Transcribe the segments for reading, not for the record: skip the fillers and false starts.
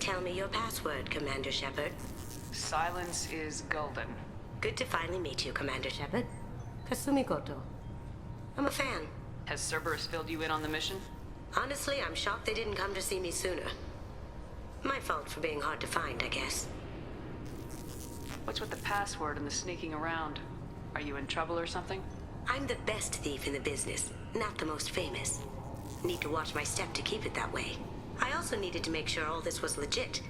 Tell me your password, Commander Shepard. Silence is golden. Good to finally meet you, Commander Shepard. Kasumi Koto. I'm a fan. Has Cerberus filled you in on the mission? Honestly, I'm shocked they didn't come to see me sooner. My fault for being hard to find, I guess. What's with the password and the sneaking around? Are you in trouble or something? I'm the best thief in the business, not the most famous. Need to watch my step to keep it that way. I also needed to make sure all this was legit.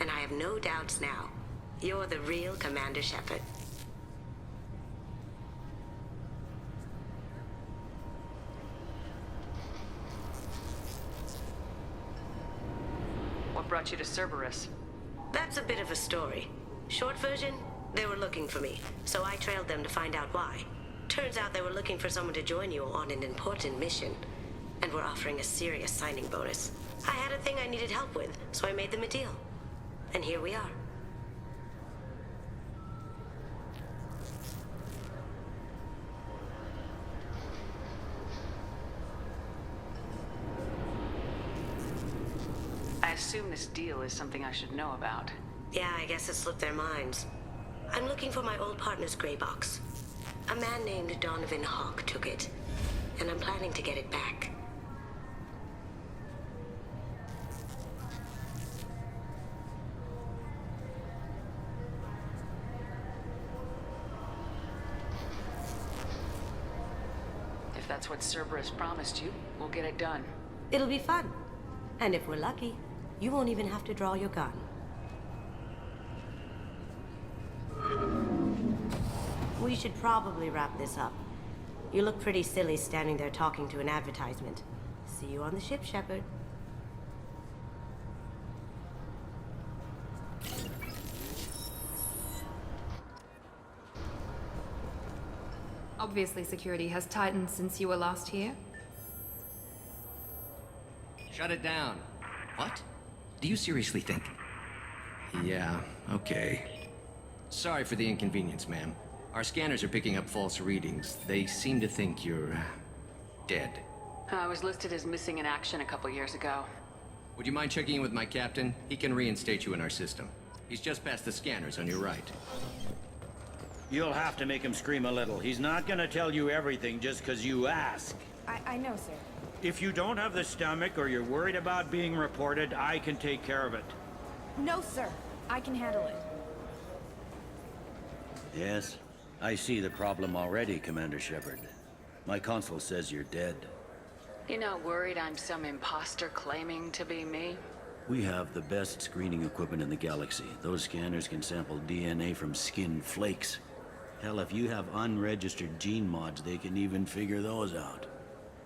And I have no doubts now. You're the real Commander Shepard. What brought you to Cerberus? That's a bit of a story. Short version, they were looking for me, so I trailed them to find out why. Turns out they were looking for someone to join you on an important mission, and were offering a serious signing bonus. I had a thing I needed help with, so I made them a deal. And here we are. I assume this deal is something I should know about. Yeah, I guess it slipped their minds. I'm looking for my old partner's gray box. A man named Donovan Hawk took it, and I'm planning to get it back. If that's what Cerberus promised you, we'll get it done. It'll be fun. And if we're lucky, you won't even have to draw your gun. We should probably wrap this up. You look pretty silly standing there talking to an advertisement. See you on the ship, Shepard. Obviously, security has tightened since you were last here. Shut it down. What? Do you seriously think? Yeah, okay. Sorry for the inconvenience, ma'am. Our scanners are picking up false readings. They seem to think you're... dead. I was listed as missing in action a couple years ago. Would you mind checking in with my captain? He can reinstate you in our system. He's just past the scanners on your right. You'll have to make him scream a little. He's not gonna tell you everything just because you ask. I know, sir. If you don't have the stomach or you're worried about being reported, I can take care of it. No, sir. I can handle it. Yes, I see the problem already, Commander Shepard. My console says you're dead. You're not worried I'm some imposter claiming to be me? We have the best screening equipment in the galaxy. Those scanners can sample DNA from skin flakes. Hell, if you have unregistered gene mods, they can even figure those out.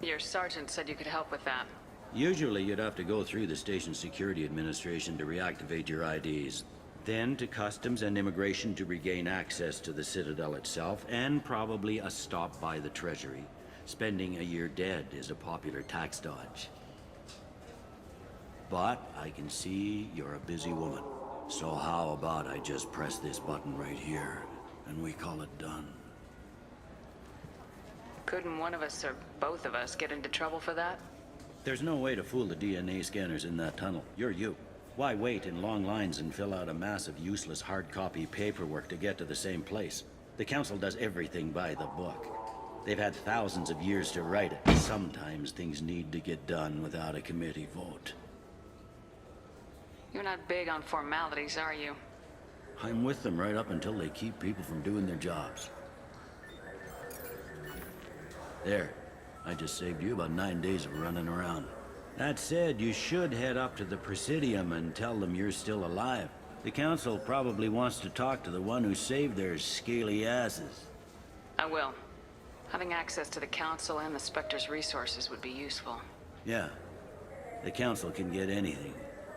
Your sergeant said you could help with that. Usually you'd have to go through the station security administration to reactivate your IDs. Then to customs and immigration to regain access to the Citadel itself, and probably a stop by the Treasury. Spending a year dead is a popular tax dodge. But I can see you're a busy woman. So how about I just press this button right here, and we call it done? Couldn't one of us or both of us get into trouble for that? There's no way to fool the DNA scanners in that tunnel. You're you. Why wait in long lines and fill out a massive useless hard copy paperwork to get to the same place? The Council does everything by the book. They've had thousands of years to write it. Sometimes things need to get done without a committee vote. You're not big on formalities, are you? I'm with them right up until they keep people from doing their jobs. There. I just saved you about 9 days of running around. That said, you should head up to the Presidium and tell them you're still alive. The Council probably wants to talk to the one who saved their scaly asses. I will. Having access to the Council and the Spectre's resources would be useful. Yeah. The Council can get anything.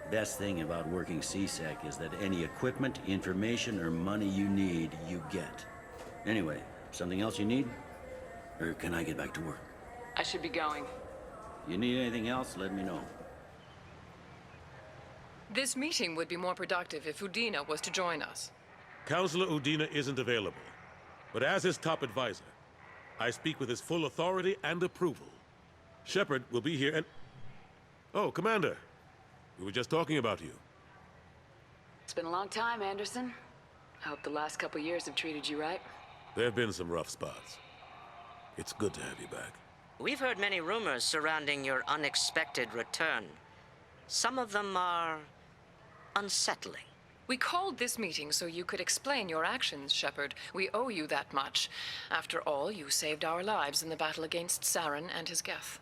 Best thing about working CSEC is that any equipment, information, or money you need, you get. Anyway, something else you need? Or can I get back to work? I should be going. You need anything else, let me know. This meeting would be more productive if Udina was to join us. Counselor Udina isn't available, but as his top advisor, I speak with his full authority and approval. Shepard will be here and... Oh, Commander. We were just talking about you. It's been a long time, Anderson. I hope the last couple years have treated you right. There have been some rough spots. It's good to have you back. We've heard many rumors surrounding your unexpected return. Some of them are unsettling. We called this meeting so you could explain your actions, Shepard. We owe you that much. After all, you saved our lives in the battle against Saren and his Geth.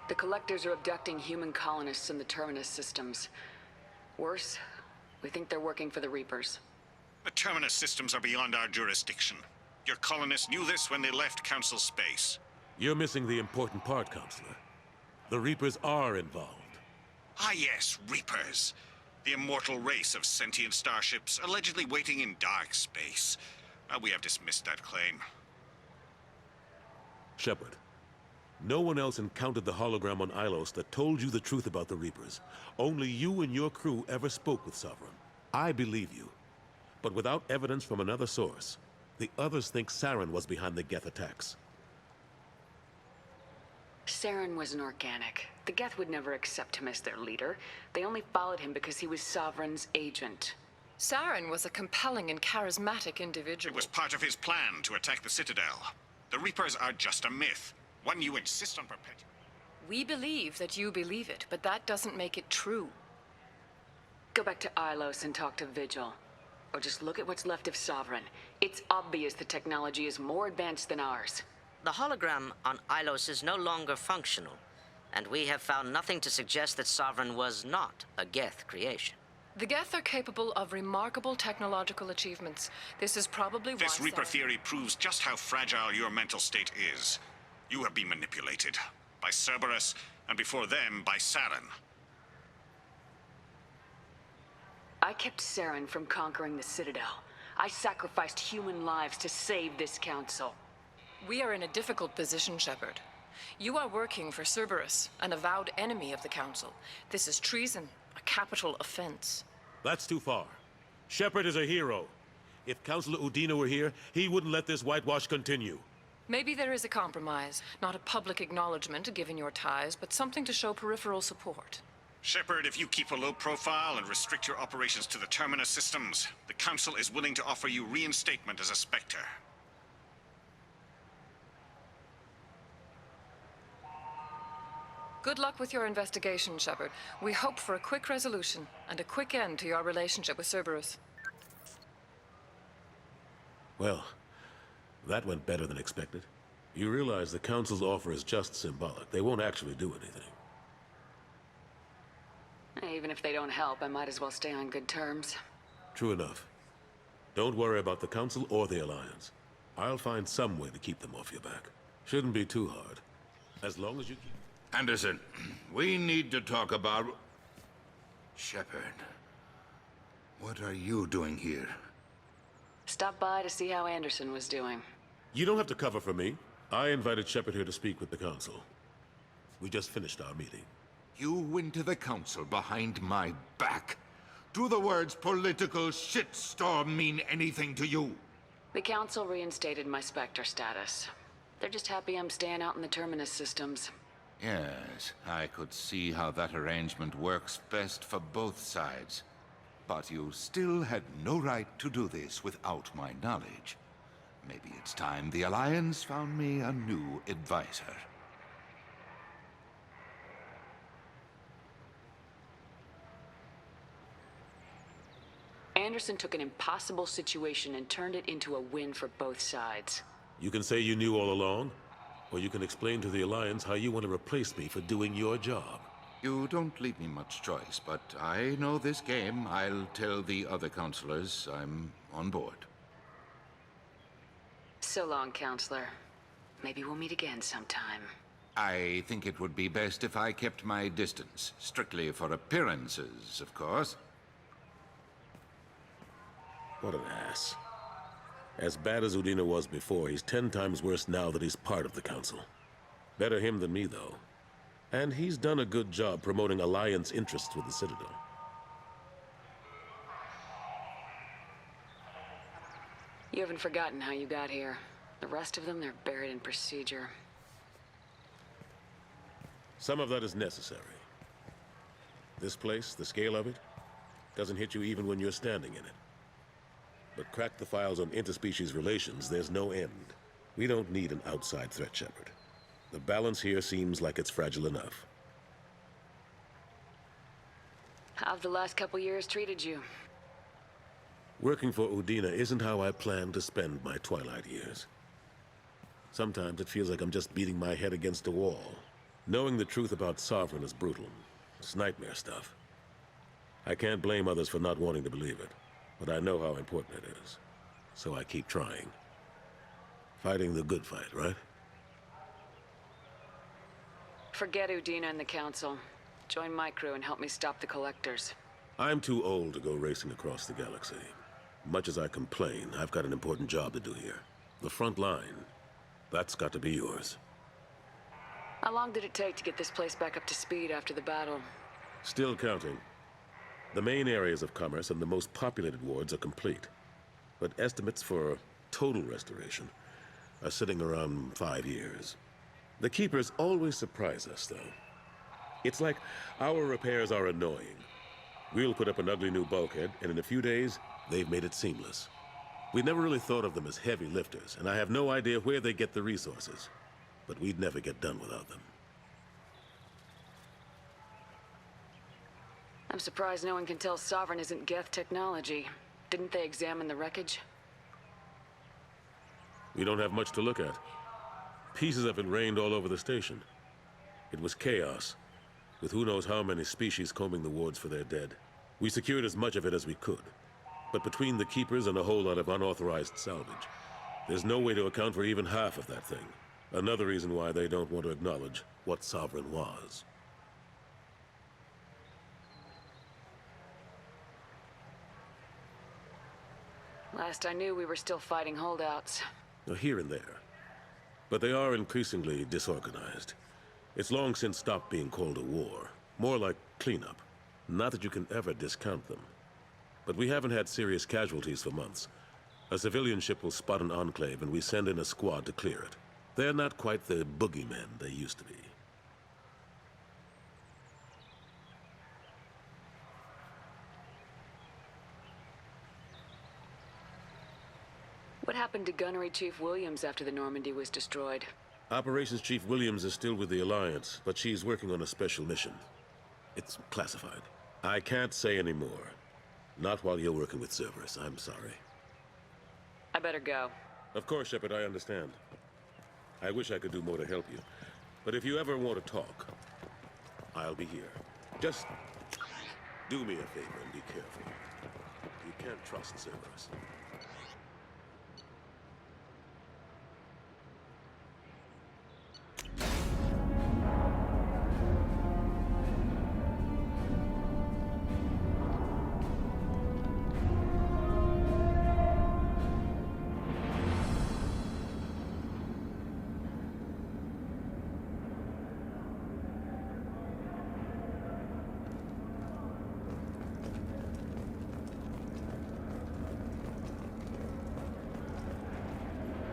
The Collectors are abducting human colonists in the Terminus systems. Worse, we think they're working for the Reapers. The Terminus systems are beyond our jurisdiction. Your colonists knew this when they left Council space. You're missing the important part, Counselor. The Reapers are involved. Ah yes, Reapers. The immortal race of sentient starships allegedly waiting in dark space. We have dismissed that claim. Shepard, no one else encountered the hologram on Ilos that told you the truth about the Reapers. Only you and your crew ever spoke with Sovereign. I believe you. But without evidence from another source, the others think Saren was behind the Geth attacks. Saren was an organic. The Geth would never accept him as their leader. They only followed him because he was Sovereign's agent. Saren was a compelling and charismatic individual. It was part of his plan to attack the Citadel. The Reapers are just a myth, one you insist on perpetuating. We believe that you believe it, but that doesn't make it true. Go back to Ilos and talk to Vigil. Or just look at what's left of Sovereign. It's obvious the technology is more advanced than ours. The hologram on Ilos is no longer functional, and we have found nothing to suggest that Sovereign was not a Geth creation. The Geth are capable of remarkable technological achievements. This is probably why This Reaper Saren- theory proves just how fragile your mental state is. You have been manipulated. By Cerberus, and before them, by Saren. I kept Saren from conquering the Citadel. I sacrificed human lives to save this council. We are in a difficult position, Shepard. You are working for Cerberus, an avowed enemy of the Council. This is treason, a capital offense. That's too far. Shepard is a hero. If Counselor Udina were here, he wouldn't let this whitewash continue. Maybe there is a compromise. Not a public acknowledgement given your ties, but something to show peripheral support. Shepard, if you keep a low profile and restrict your operations to the Terminus systems, the Council is willing to offer you reinstatement as a Spectre. Good luck with your investigation, Shepard. We hope for a quick resolution and a quick end to your relationship with Cerberus. Well, that went better than expected. You realize the Council's offer is just symbolic. They won't actually do anything. Even if they don't help, I might as well stay on good terms. True enough. Don't worry about the Council or the Alliance. I'll find some way to keep them off your back. Shouldn't be too hard. As long as you keep... Anderson, we need to talk about... Shepard. What are you doing here? Stop by to see how Anderson was doing. You don't have to cover for me. I invited Shepard here to speak with the Council. We just finished our meeting. You went to the Council behind my back. Do the words political shitstorm mean anything to you? The Council reinstated my Spectre status. They're just happy I'm staying out in the Terminus systems. Yes, I could see how that arrangement works best for both sides. But you still had no right to do this without my knowledge. Maybe it's time the Alliance found me a new advisor. Anderson took an impossible situation and turned it into a win for both sides. You can say you knew all along, or you can explain to the Alliance how you want to replace me for doing your job. You don't leave me much choice, but I know this game. I'll tell the other counselors I'm on board. So long, Counselor. Maybe we'll meet again sometime. I think it would be best if I kept my distance. Strictly for appearances, of course. What an ass. As bad as Udina was before, he's 10 times worse now that he's part of the Council. Better him than me, though. And he's done a good job promoting Alliance interests with the Citadel. You haven't forgotten how you got here. The rest of them, they're buried in procedure. Some of that is necessary. This place, the scale of it, doesn't hit you even when you're standing in it. But crack the files on interspecies relations, there's no end. We don't need an outside threat, Shepard. The balance here seems like it's fragile enough. How've the last couple years treated you? Working for Udina isn't how I planned to spend my twilight years. Sometimes it feels like I'm just beating my head against a wall. Knowing the truth about Sovereign is brutal. It's nightmare stuff. I can't blame others for not wanting to believe it, but I know how important it is. So I keep trying. Fighting the good fight, right? Forget Udina and the Council. Join my crew and help me stop the Collectors. I'm too old to go racing across the galaxy. Much as I complain, I've got an important job to do here. The front line. That's got to be yours. How long did it take to get this place back up to speed after the battle? Still counting. The main areas of commerce and the most populated wards are complete. But estimates for total restoration are sitting around 5 years. The Keepers always surprise us, though. It's like our repairs are annoying. We'll put up an ugly new bulkhead, and in a few days, they've made it seamless. We never really thought of them as heavy lifters, and I have no idea where they get the resources. But we'd never get done without them. I'm surprised no one can tell Sovereign isn't Geth technology. Didn't they examine the wreckage? We don't have much to look at. Pieces of it rained all over the station. It was chaos, with who knows how many species combing the wards for their dead. We secured as much of it as we could. But between the Keepers and a whole lot of unauthorized salvage, there's no way to account for even half of that thing. Another reason why they don't want to acknowledge what Sovereign was. Last I knew, we were still fighting holdouts. Now, here and there. But they are increasingly disorganized. It's long since stopped being called a war. More like cleanup. Not that you can ever discount them. But we haven't had serious casualties for months. A civilian ship will spot an enclave and we send in a squad to clear it. They're not quite the boogeymen they used to be. What happened to Gunnery Chief Williams after the Normandy was destroyed? Operations Chief Williams is still with the Alliance, but she's working on a special mission. It's classified. I can't say any more. Not while you're working with Cerberus, I'm sorry. I better go. Of course, Shepard, I understand. I wish I could do more to help you. But if you ever want to talk, I'll be here. Just do me a favor and be careful. You can't trust Cerberus.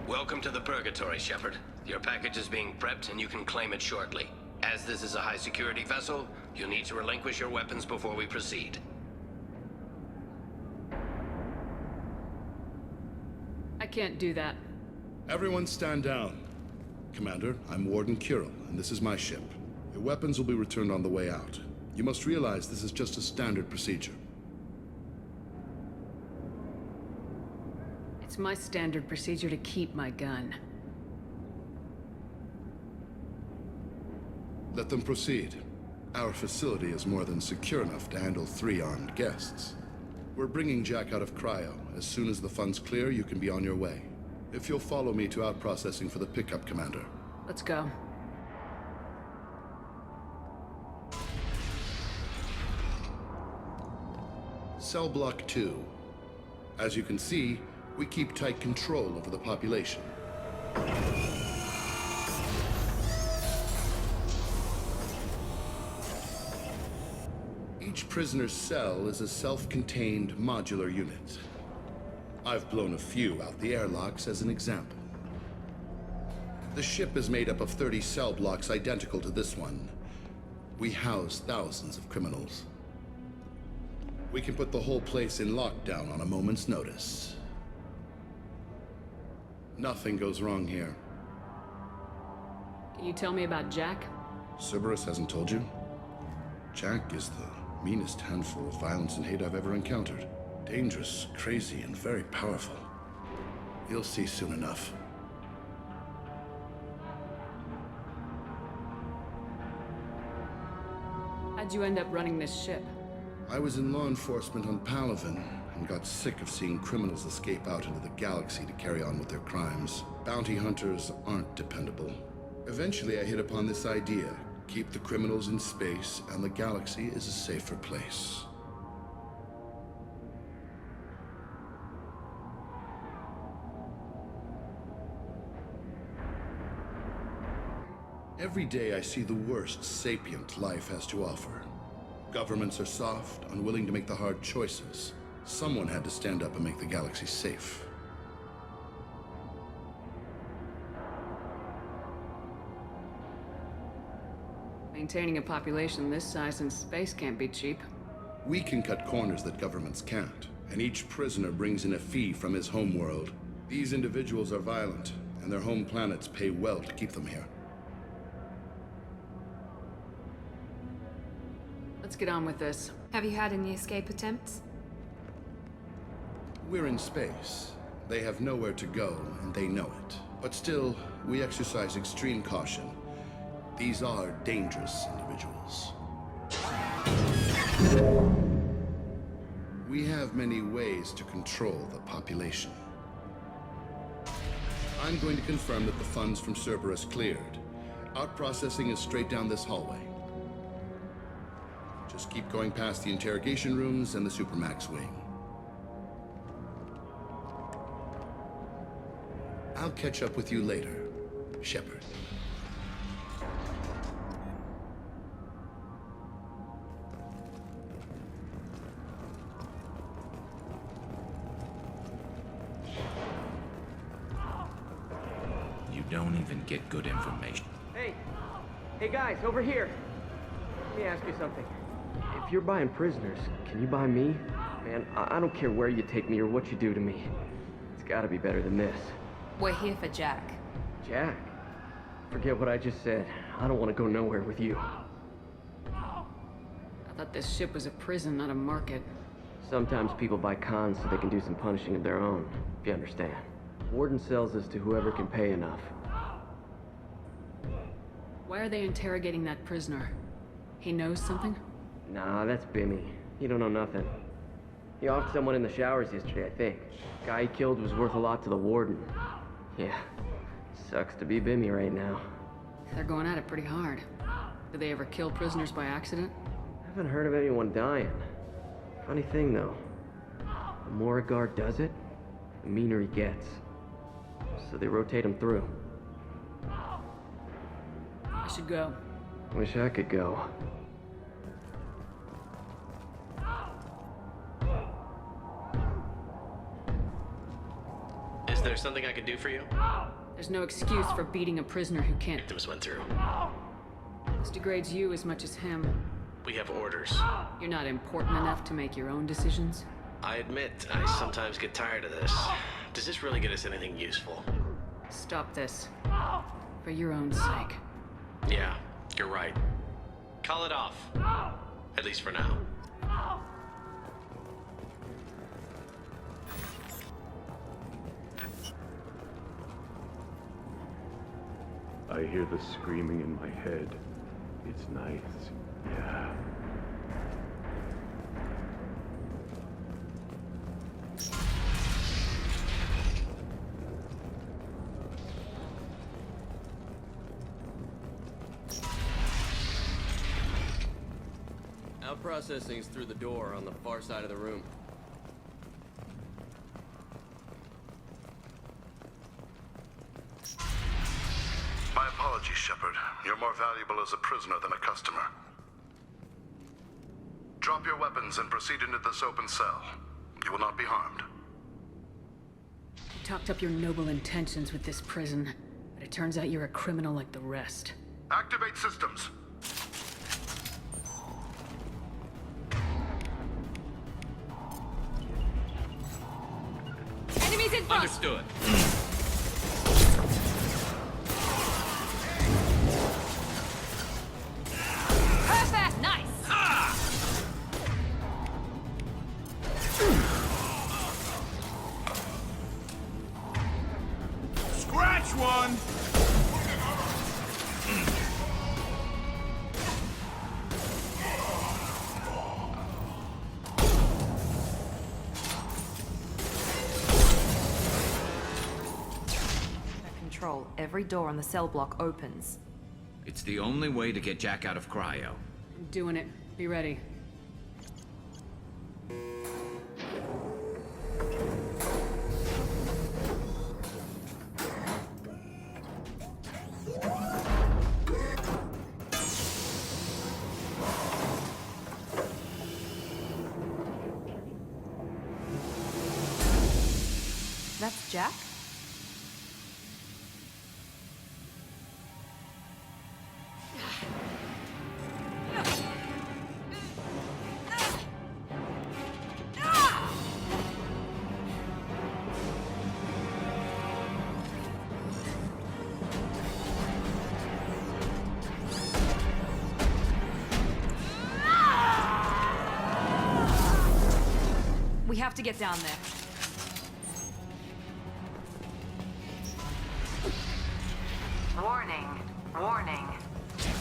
Welcome to the Purgatory, Shepard. Your package is being prepped and you can claim it shortly. As this is a high-security vessel, you'll need to relinquish your weapons before we proceed. I can't do that. Everyone stand down. Commander, I'm Warden Kirill, and this is my ship. Your weapons will be returned on the way out. You must realize this is just a standard procedure. It's my standard procedure to keep my gun. Let them proceed. Our facility is more than secure enough to handle 3 armed guests. We're bringing Jack out of cryo. As soon as the funds clear, you can be on your way. If you'll follow me to out-processing for the pickup, Commander. Let's go. Cell Block 2. As you can see, we keep tight control over the population. Each prisoner's cell is a self-contained modular unit. I've blown a few out the airlocks as an example. The ship is made up of 30 cell blocks identical to this one. We house thousands of criminals. We can put the whole place in lockdown on a moment's notice. Nothing goes wrong here. Can you tell me about Jack? Cerberus hasn't told you? Jack is the meanest handful of violence and hate I've ever encountered. Dangerous, crazy, and very powerful. You'll see soon enough. How'd you end up running this ship? I was in law enforcement on Palaven and got sick of seeing criminals escape out into the galaxy to carry on with their crimes. Bounty hunters aren't dependable. Eventually, I hit upon this idea. Keep the criminals in space, and the galaxy is a safer place. Every day I see the worst sapient life has to offer. Governments are soft, unwilling to make the hard choices. Someone had to stand up and make the galaxy safe. Maintaining a population this size in space can't be cheap. We can cut corners that governments can't, and each prisoner brings in a fee from his homeworld. These individuals are violent, and their home planets pay well to keep them here. Let's get on with this. Have you had any escape attempts? We're in space. They have nowhere to go, and they know it. But still, we exercise extreme caution. These are dangerous individuals. We have many ways to control the population. I'm going to confirm that the funds from Cerberus cleared. Out-processing is straight down this hallway. Just keep going past the interrogation rooms and the Supermax wing. I'll catch up with you later, Shepard. You don't even get good information. Hey guys, over here. Let me ask you something. If you're buying prisoners, can you buy me? Man, I don't care where you take me or what you do to me. It's gotta be better than this. We're here for Jack. Jack? Forget what I just said. I don't want to go nowhere with you. I thought this ship was a prison, not a market. Sometimes people buy cons so they can do some punishing of their own, if you understand. Warden sells us to whoever can pay enough. Why are they interrogating that prisoner? He knows something? Nah, that's Bimmy. He don't know nothing. He offed someone in the showers yesterday, I think. Guy he killed was worth a lot to the Warden. Yeah, sucks to be Bimmy right now. They're going at it pretty hard. Do they ever kill prisoners by accident? I haven't heard of anyone dying. Funny thing, though. The more a guard does it, the meaner he gets. So they rotate him through. I should go. Wish I could go. Is there something I can do for you? There's no excuse for beating a prisoner who can't. Victims went through. This degrades you as much as him. We have orders. You're not important enough to make your own decisions? I admit, I sometimes get tired of this. Does this really get us anything useful? Stop this. For your own sake. Yeah, you're right. Call it off. At least for now. I hear the screaming in my head. It's nice. Yeah. Out processing's through the door on the far side of the room. My apologies, Shepard. You're more valuable as a prisoner than a customer. Drop your weapons and proceed into this open cell. You will not be harmed. You talked up your noble intentions with this prison, but it turns out you're a criminal like the rest. Activate systems. in front! Understood. Perfect! Nice! Scratch one! Control. Every door on the cell block opens. It's the only way to get Jack out of cryo. I'm doing it. Be ready. That's Jack? We have to get down there. Warning. Warning.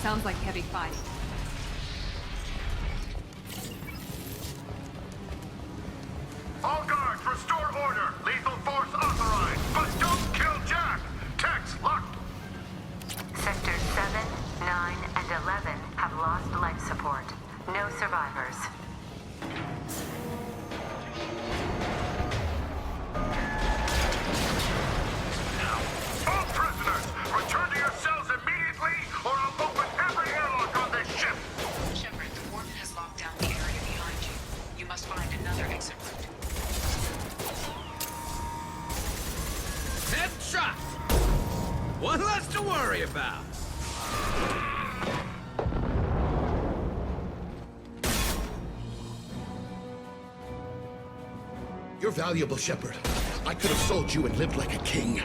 Sounds like heavy fighting. All guards, restore order. Lethal force authorized. But don't kill Jack. Text locked. Sectors 7, 9, and 11 have lost life support. No survivors. All prisoners, return to your cells immediately, or I'll open every airlock on this ship. Shepard, the warden has locked down the area behind you. You must find another exit route. Headshot! One less to worry about. You're valuable, Shepard. I could have sold you and lived like a king.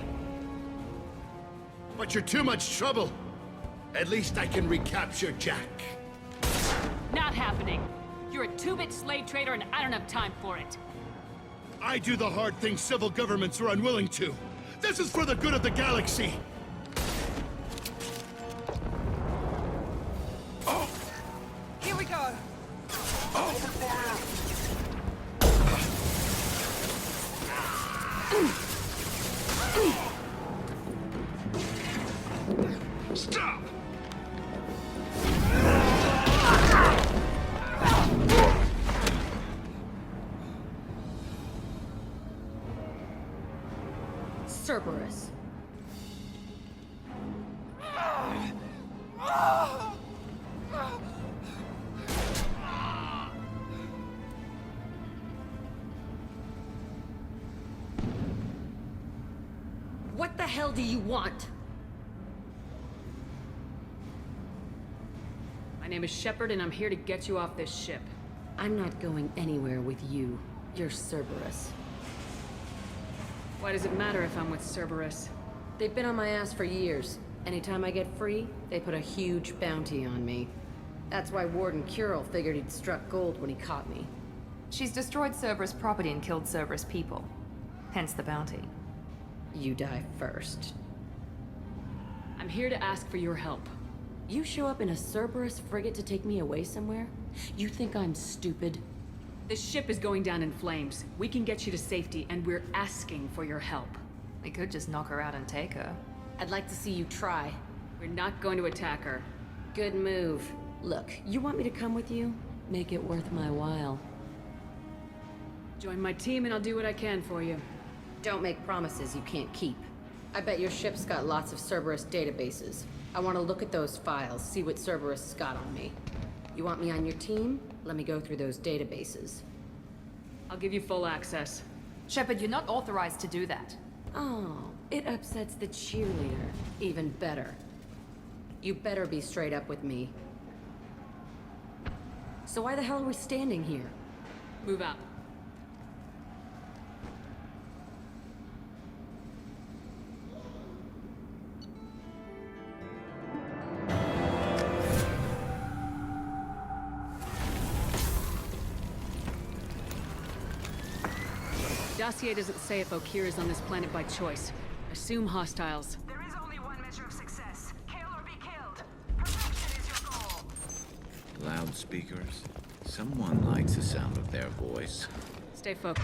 But you're too much trouble. At least I can recapture Jack. Not happening. You're a two-bit slave trader and I don't have time for it. I do the hard things civil governments are unwilling to. This is for the good of the galaxy. Here we go. Stop! Cerberus. What the hell do you want? My name is Shepard, and I'm here to get you off this ship. I'm not going anywhere with you. You're Cerberus. Why does it matter if I'm with Cerberus? They've been on my ass for years. Anytime I get free, they put a huge bounty on me. That's why Warden Curel figured he'd struck gold when he caught me. She's destroyed Cerberus property and killed Cerberus people. Hence the bounty. You die first. I'm here to ask for your help. You show up in a Cerberus frigate to take me away somewhere? You think I'm stupid? The ship is going down in flames. We can get you to safety, and we're asking for your help. We could just knock her out and take her. I'd like to see you try. We're not going to attack her. Good move. Look, you want me to come with you? Make it worth my while. Join my team and I'll do what I can for you. Don't make promises you can't keep. I bet your ship's got lots of Cerberus databases. I want to look at those files, see what Cerberus has got on me. You want me on your team? Let me go through those databases. I'll give you full access. Shepard, you're not authorized to do that. Oh, it upsets the cheerleader. Even better. You better be straight up with me. So why the hell are we standing here? Move out. Dossier doesn't say if Okeer is on this planet by choice. Assume hostiles. There is only one measure of success. Kill or be killed. Perfection is your goal. Loudspeakers. Someone likes the sound of their voice. Stay focused.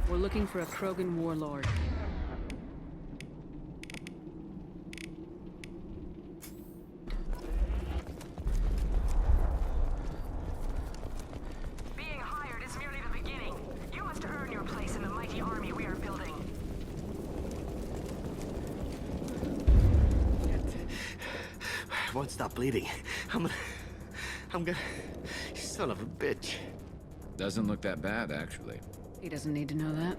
We're looking for a Krogan warlord. Being hired is merely the beginning. You must earn your place in the mighty army we are building. I won't stop bleeding. I'm gonna... Son of a bitch. Doesn't look that bad, actually. He doesn't need to know that.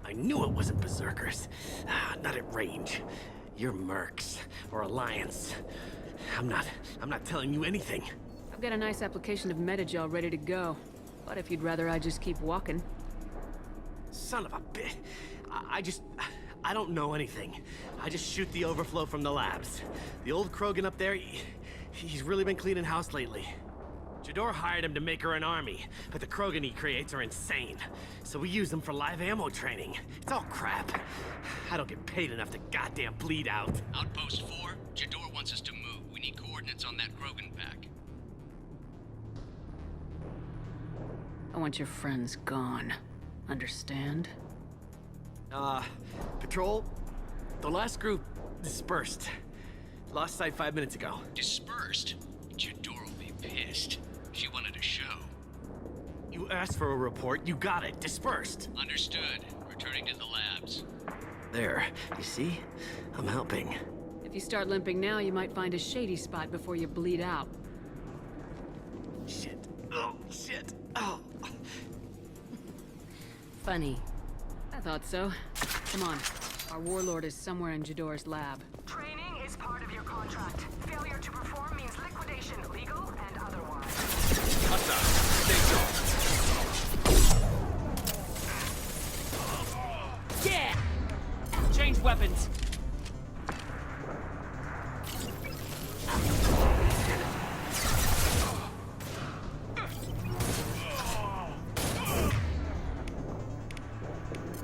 I knew it wasn't Berserkers. Not at range. You're Mercs, or Alliance. I'm not telling you anything. I've got a nice application of Metagel ready to go. But if you'd rather I just keep walking. Son of a bitch. I don't know anything. I just shoot the overflow from the labs. The old Krogan up there, he's really been cleaning house lately. Jador hired him to make her an army, but the Krogan he creates are insane. So we use them for live ammo training. It's all crap. I don't get paid enough to goddamn bleed out. Outpost 4, Jador wants us to move. We need coordinates on that Krogan pack. I want your friends gone. Understand? Patrol, the last group dispersed. Lost sight 5 minutes ago. Dispersed? Jador will be pissed. She wanted a show. You asked for a report, you got it. Dispersed. Understood. Returning to the labs. There, you see? I'm helping. If you start limping now, you might find a shady spot before you bleed out. Shit. Oh, shit. Oh. Funny. I thought so. Come on. Our warlord is somewhere in Jador's lab. Training is part of your contract. Failure to perform means liquidation, legal and otherwise. Yeah! Change weapons.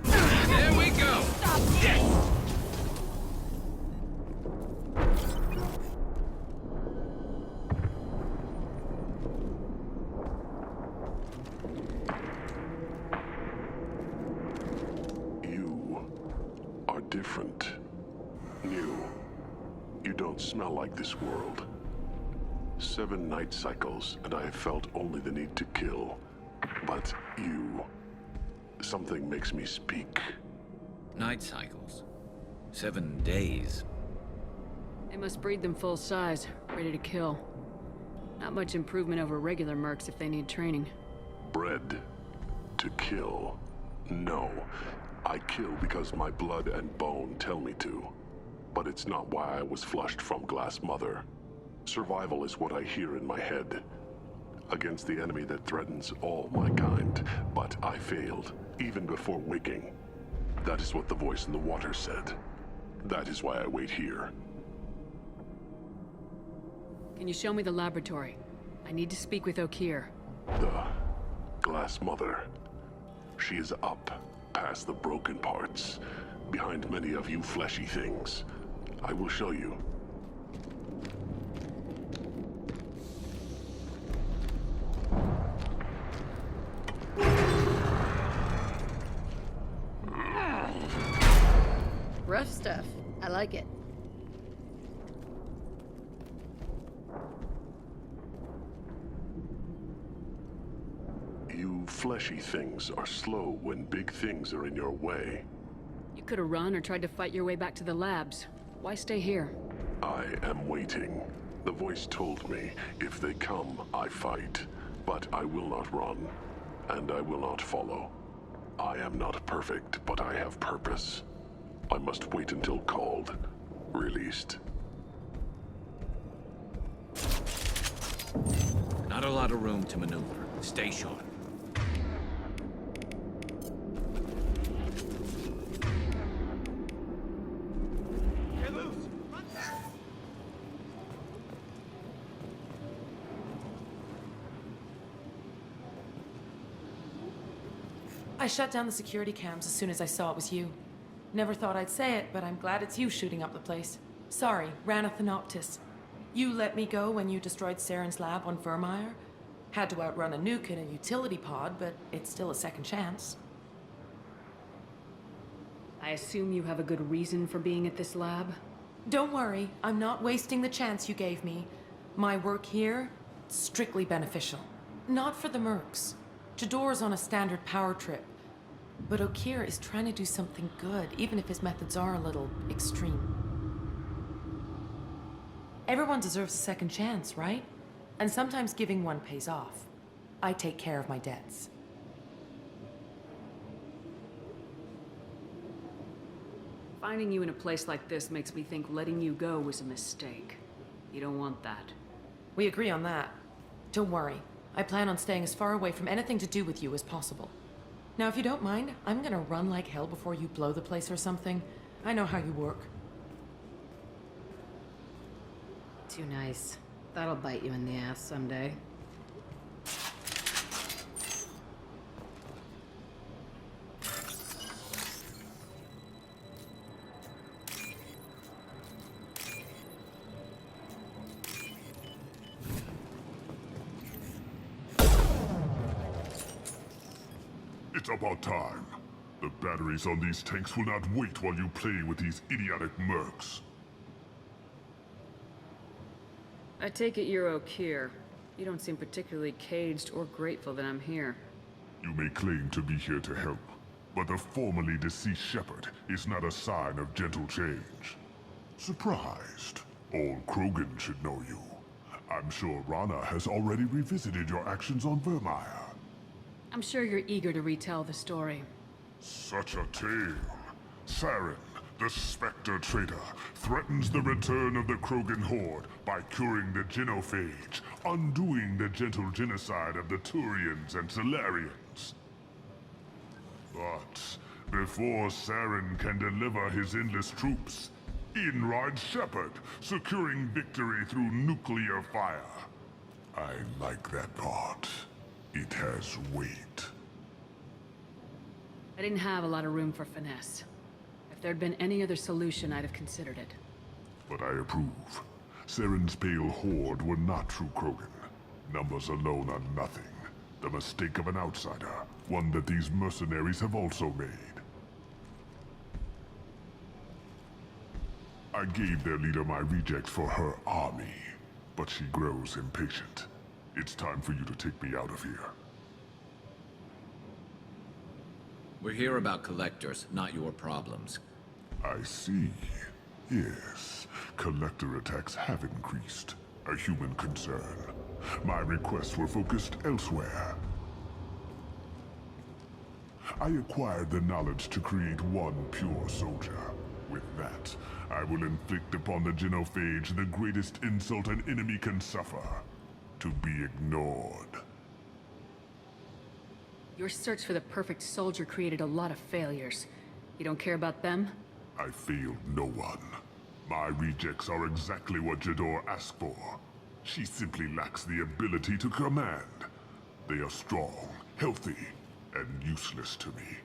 There we go! Yes! You are different. New. You don't smell like this world. 7 night cycles, and I have felt only the need to kill. But you... Something makes me speak. Night cycles. 7 days. They must breed them full size, ready to kill. Not much improvement over regular mercs if they need training. Bred to kill. No. I kill because my blood and bone tell me to. But it's not why I was flushed from Glass Mother. Survival is what I hear in my head. Against the enemy that threatens all my kind. But I failed, even before waking. That is what the voice in the water said. That is why I wait here. Can you show me the laboratory? I need to speak with Okeer. The Glass Mother. She is up, past the broken parts, behind many of you fleshy things. I will show you. Rough stuff. I like it. You fleshy things are slow when big things are in your way. You could have run or tried to fight your way back to the labs. Why stay here? I am waiting. The voice told me, if they come, I fight. But I will not run, and I will not follow. I am not perfect, but I have purpose. I must wait until called, released. Not a lot of room to maneuver. Stay short. Get loose! I shut down the security cams as soon as I saw it was you. Never thought I'd say it, but I'm glad it's you shooting up the place. Sorry, ran a Thanoptis. You let me go when you destroyed Saren's lab on Vermeer. Had to outrun a nuke in a utility pod, but it's still a second chance. I assume you have a good reason for being at this lab? Don't worry, I'm not wasting the chance you gave me. My work here, strictly beneficial. Not for the mercs. Jador's on a standard power trip. But Okir is trying to do something good, even if his methods are a little extreme. Everyone deserves a second chance, right? And sometimes giving one pays off. I take care of my debts. Finding you in a place like this makes me think letting you go was a mistake. You don't want that. We agree on that. Don't worry. I plan on staying as far away from anything to do with you as possible. Now, if you don't mind, I'm gonna run like hell before you blow the place or something. I know how you work. Too nice. That'll bite you in the ass someday. It's about time. The batteries on these tanks will not wait while you play with these idiotic mercs. I take it you're Okir. You don't seem particularly caged or grateful that I'm here. You may claim to be here to help, but the formerly deceased Shepherd is not a sign of gentle change. Surprised. Old Krogan should know you. I'm sure Rana has already revisited your actions on Vermeer. I'm sure you're eager to retell the story. Such a tale. Saren, the Spectre traitor, threatens the return of the Krogan horde by curing the genophage, undoing the gentle genocide of the Turians and Solarians. But before Saren can deliver his endless troops, in rides Shepherd, securing victory through nuclear fire. I like that part. It has weight. I didn't have a lot of room for finesse. If there'd been any other solution, I'd have considered it. But I approve. Saren's pale horde were not true Krogan. Numbers alone are nothing. The mistake of an outsider. One that these mercenaries have also made. I gave their leader my rejects for her army, but she grows impatient. It's time for you to take me out of here. We're here about collectors, not your problems. I see. Yes, collector attacks have increased. A human concern. My requests were focused elsewhere. I acquired the knowledge to create one pure soldier. With that, I will inflict upon the genophage the greatest insult an enemy can suffer. To be ignored. Your search for the perfect soldier created a lot of failures. You don't care about them? I failed no one. My rejects are exactly what Jador asked for. She simply lacks the ability to command. They are strong, healthy, and useless to me.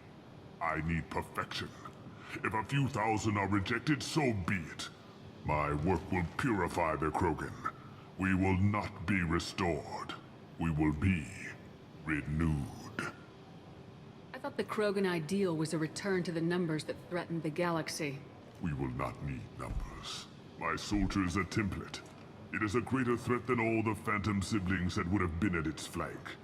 I need perfection. If a few thousand are rejected, so be it. My work will purify the Krogan. We will not be restored. We will be renewed. I thought the Krogan ideal was a return to the numbers that threatened the galaxy. We will not need numbers. My soldier is a template. It is a greater threat than all the Phantom siblings that would have been at its flank.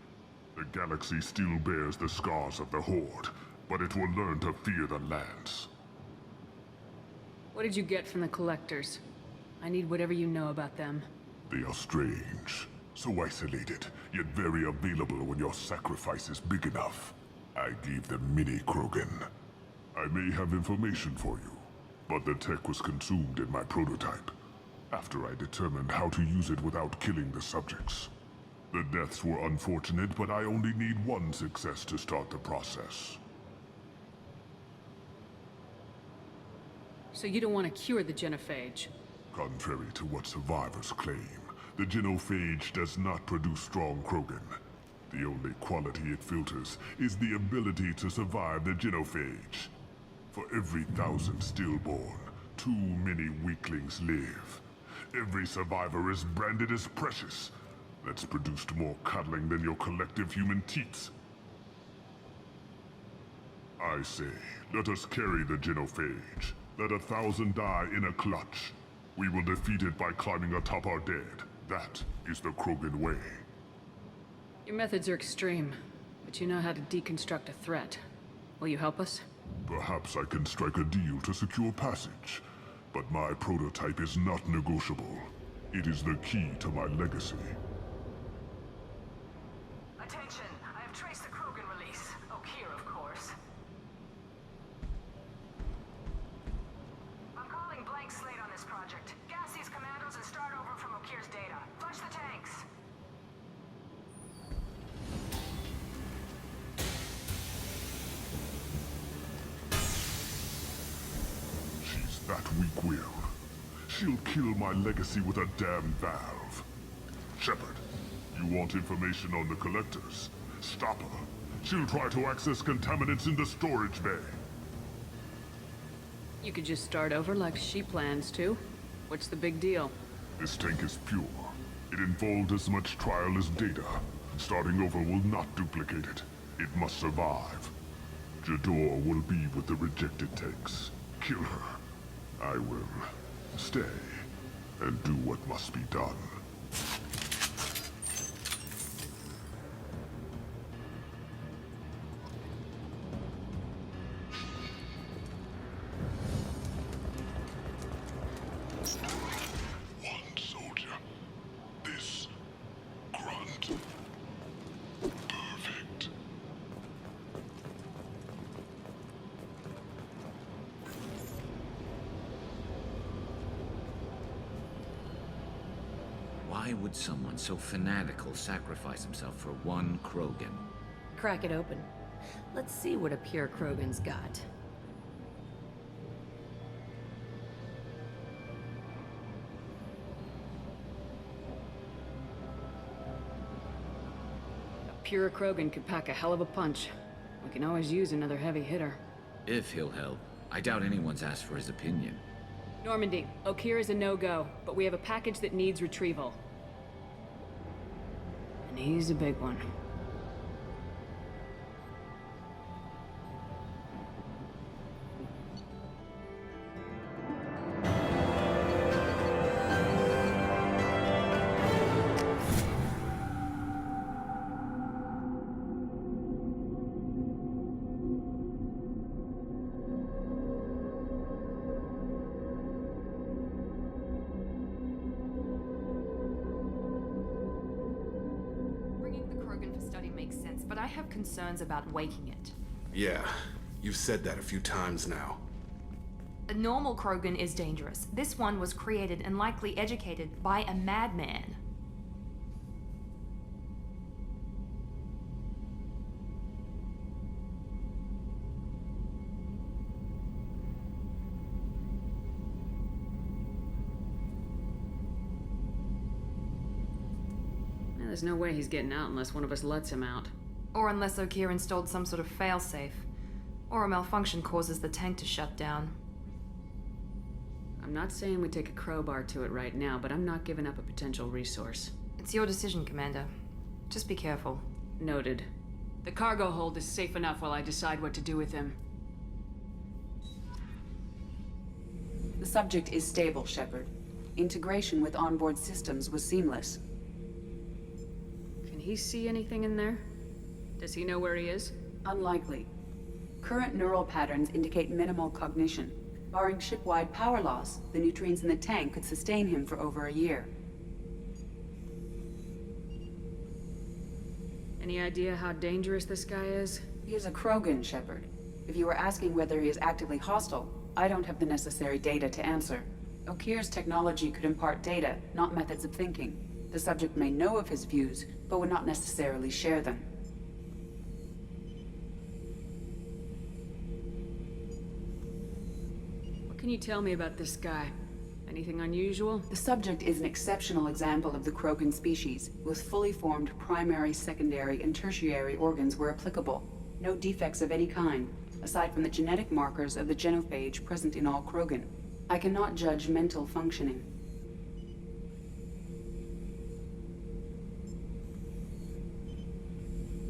The galaxy still bears the scars of the Horde, but it will learn to fear the lands. What did you get from the Collectors? I need whatever you know about them. They are strange. So isolated, yet very available when your sacrifice is big enough. I gave them mini Krogan. I may have information for you, but the tech was consumed in my prototype, after I determined how to use it without killing the subjects. The deaths were unfortunate, but I only need one success to start the process. So you don't want to cure the genophage? Contrary to what survivors claim, the genophage does not produce strong Krogan. The only quality it filters is the ability to survive the genophage. For every 1,000 stillborn, too many weaklings live. Every survivor is branded as precious. That's produced more cuddling than your collective human teats. I say, let us carry the genophage. Let 1,000 die in a clutch. We will defeat it by climbing atop our dead. That is the Krogan way. Your methods are extreme, but you know how to deconstruct a threat. Will you help us? Perhaps I can strike a deal to secure passage. But my prototype is not negotiable. It is the key to my legacy. Attention! I have traced the Krogan release. Okeer, of course. I'm calling blank slate on this project. Gas these commandos and start over from Okeer's data. Flush the tanks! She's that weak-willed. She'll kill my legacy with a damn valve. Shepard, you want information on the collectors? Stop her. She'll try to access contaminants in the storage bay. You could just start over like she plans to. What's the big deal? This tank is pure. It involved as much trial as data. Starting over will not duplicate it. It must survive. Jador will be with the rejected tanks. Kill her. I will stay and do what must be done. One soldier. This Grunt. Perfect. Why would someone so fanatical sacrifice himself for one Krogan? Crack it open. Let's see what a pure Krogan's got. A pure Krogan could pack a hell of a punch. We can always use another heavy hitter. If he'll help. I doubt anyone's asked for his opinion. Normandy, Okeer is a no-go, but we have a package that needs retrieval. And he's a big one. But I have concerns about waking it. Yeah, you've said that a few times now. A normal Krogan is dangerous. This one was created and likely educated by a madman. There's no way he's getting out unless one of us lets him out. Or unless Okeer installed some sort of failsafe. Or a malfunction causes the tank to shut down. I'm not saying we take a crowbar to it right now, but I'm not giving up a potential resource. It's your decision, Commander. Just be careful. Noted. The cargo hold is safe enough while I decide what to do with him. The subject is stable, Shepard. Integration with onboard systems was seamless. Can he see anything in there? Does he know where he is? Unlikely. Current neural patterns indicate minimal cognition. Barring ship-wide power loss, the nutrients in the tank could sustain him for over a year. Any idea how dangerous this guy is? He is a Krogan, Shepard. If you were asking whether he is actively hostile, I don't have the necessary data to answer. Okeer's technology could impart data, not methods of thinking. The subject may know of his views, but would not necessarily share them. What can you tell me about this guy? Anything unusual? The subject is an exceptional example of the Krogan species, with fully formed primary, secondary, and tertiary organs where applicable. No defects of any kind, aside from the genetic markers of the genophage present in all Krogan. I cannot judge mental functioning.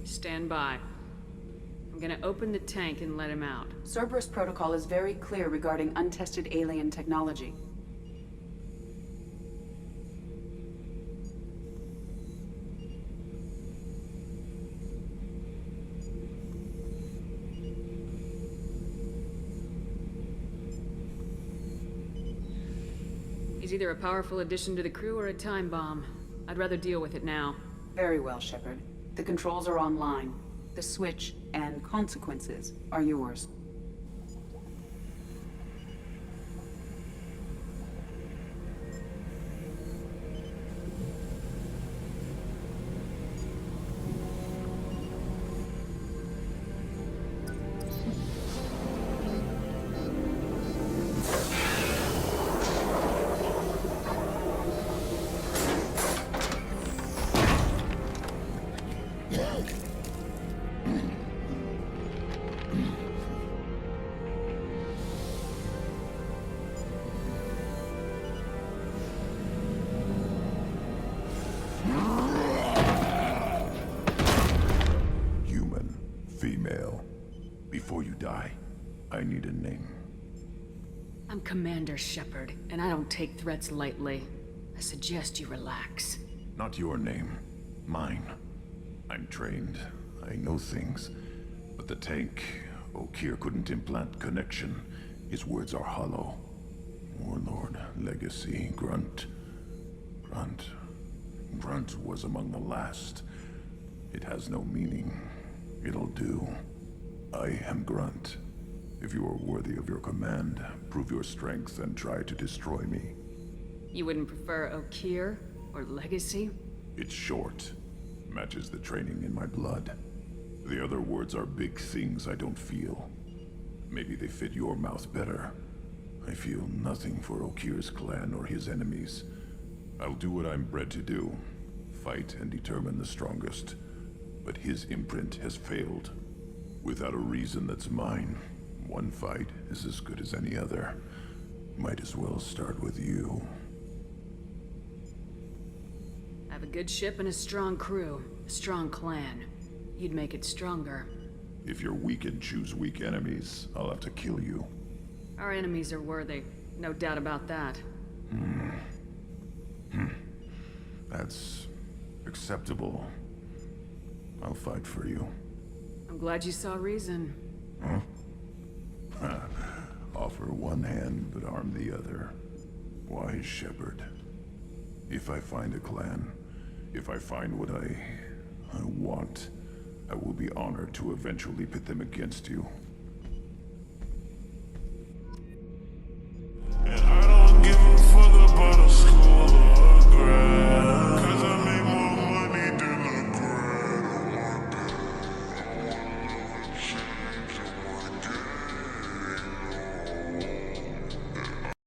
Stand by. I'm gonna open the tank and let him out. Cerberus protocol is very clear regarding untested alien technology. He's either a powerful addition to the crew or a time bomb. I'd rather deal with it now. Very well, Shepard. The controls are online. The switch and consequences are yours. Female. Before you die, I need a name. I'm Commander Shepard, and I don't take threats lightly. I suggest you relax. Not your name. Mine. I'm trained. I know things. But the tank, Okeer couldn't implant connection. His words are hollow. Warlord, Legacy, Grunt. Grunt was among the last. It has no meaning. It'll do. I am Grunt. If you are worthy of your command, prove your strength and try to destroy me. You wouldn't prefer Okeer or Legacy? It's short. Matches the training in my blood. The other words are big things I don't feel. Maybe they fit your mouth better. I feel nothing for Okeer's clan or his enemies. I'll do what I'm bred to do. Fight and determine the strongest. But his imprint has failed. Without a reason that's mine, one fight is as good as any other. Might as well start with you. I have a good ship and a strong crew. A strong clan. You'd make it stronger. If you're weak and choose weak enemies, I'll have to kill you. Our enemies are worthy. No doubt about that. That's acceptable. I'll fight for you. I'm glad you saw reason. Huh? Offer one hand, but arm the other. Wise Shepard. If I find a clan, if I find what I want, I will be honored to eventually pit them against you.